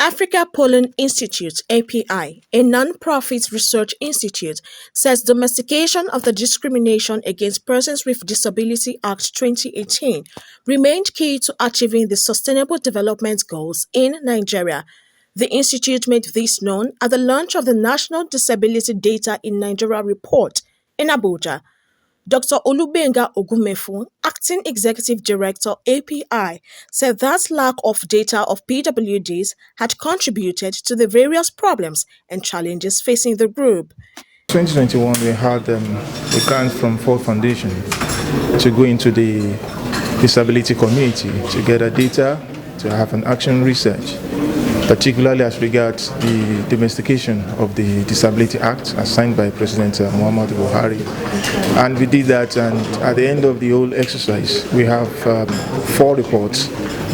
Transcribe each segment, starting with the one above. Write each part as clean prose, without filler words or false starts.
Africa Pollen Institute (API), a non-profit research institute, says domestication of the Discrimination Against Persons with Disability Act 2018 remained key to achieving the Sustainable Development Goals in Nigeria. The institute made this known at the launch of the National Disability Data in Nigeria report in Abuja. Dr. Olubenga Ogumefu, Acting Executive Director, API, said that lack of data of PWDs had contributed to the various problems and challenges facing the group. 2021, we had a grant from Ford Foundation to go into the disability community to gather data, to have an action research, particularly as regards the domestication of the Disability Act as signed by President Muhammadu Buhari. And we did that, and at the end of the whole exercise, we have 4 reports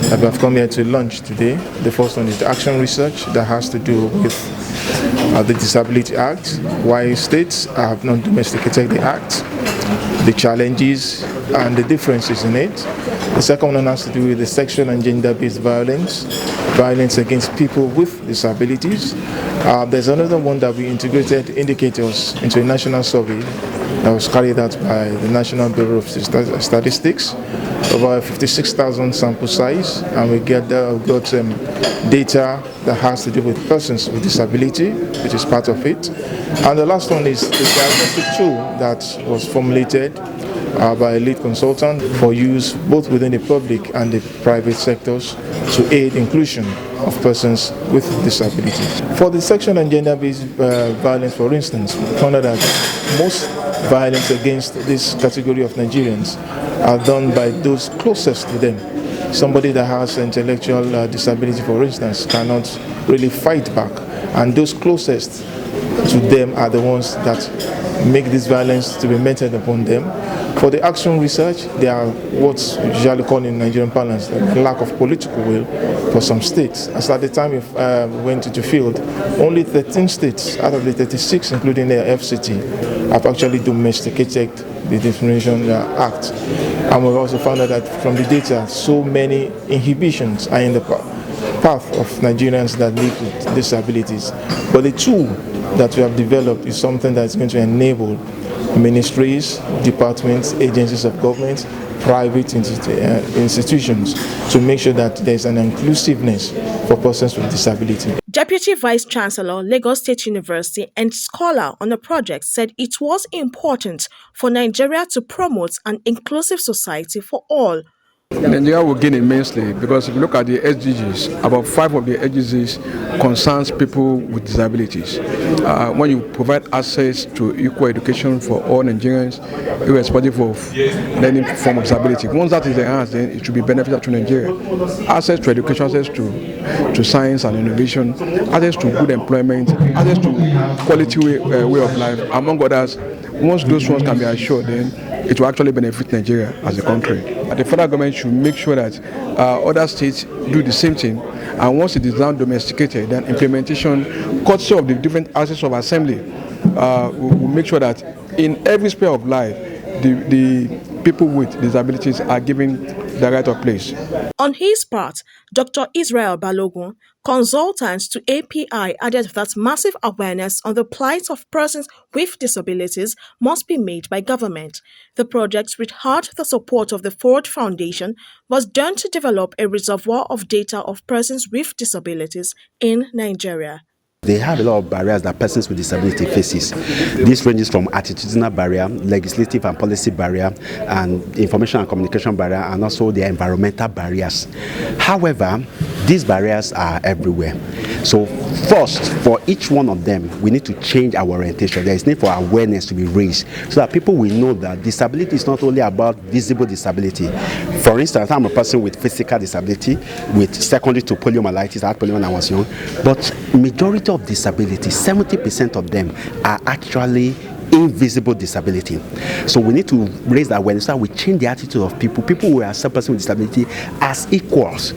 that we have come here to launch today. The first one is the action research that has to do with the Disability Act, why states have not domesticated the Act, the challenges and the differences in it. The second one has to do with the sexual and gender-based violence against people with disabilities. There's another one that we integrated indicators into a national survey that was carried out by the National Bureau of Statistics, over 56,000 sample size, and we got data that has to do with persons with disability, which is part of it. And the last one is the diagnostic tool that was formulated by a lead consultant for use both within the public and the private sectors to aid inclusion of persons with disabilities. For the sexual and gender-based violence, for instance, we found out that most violence against this category of Nigerians are done by those closest to them. Somebody that has intellectual disability, for instance, cannot really fight back, and those closest to them are the ones that make this violence to be meted upon them. For the action research, they are what's usually called in Nigerian parlance the lack of political will for some states. As at the time we went into field, only 13 states out of the 36, including the FCT, have actually domesticated the Discrimination Act. And we've also found out that from the data, so many inhibitions are in the path of Nigerians that live with disabilities. But the tool that we have developed is something that's going to enable ministries, departments, agencies of government, private institutions to make sure that there's an inclusiveness for persons with disability. Deputy Vice Chancellor, Lagos State University, and scholar on the project said it was important for Nigeria to promote an inclusive society for all. Nigeria will gain immensely because if you look at the SDGs, about 5 of the SDGs concerns people with disabilities. When you provide access to equal education for all Nigerians, irrespective of any form of disability, once that is enhanced, then it should be beneficial to Nigeria. Access to education, access to science and innovation, access to good employment, access to quality way of life, among others. Once those ones can be assured, then it will actually benefit Nigeria as a country. The federal government should make sure that other states do the same thing, and once it is now domesticated, then implementation, courtesy of the different aspects of assembly, will make sure that in every sphere of life, the people with disabilities are given the right of place. On his part, Dr. Israel Balogun, consultant to API, added that massive awareness on the plight of persons with disabilities must be made by government. The project, which had the support of the Ford Foundation, was done to develop a reservoir of data of persons with disabilities in Nigeria. They have a lot of barriers that persons with disability faces. This ranges from attitudinal barrier, legislative and policy barrier, and information and communication barrier, and also the environmental barriers. However, these barriers are everywhere. So first, for each one of them, we need to change our orientation. There is need for awareness to be raised so that people will know that disability is not only about visible disability. For instance, I'm a person with physical disability, with secondary to poliomyelitis. I had polio when I was young, but majority of disability, 70% of them are actually invisible disability. So we need to raise the awareness so that we change the attitude of people. People will accept persons with disability as equals.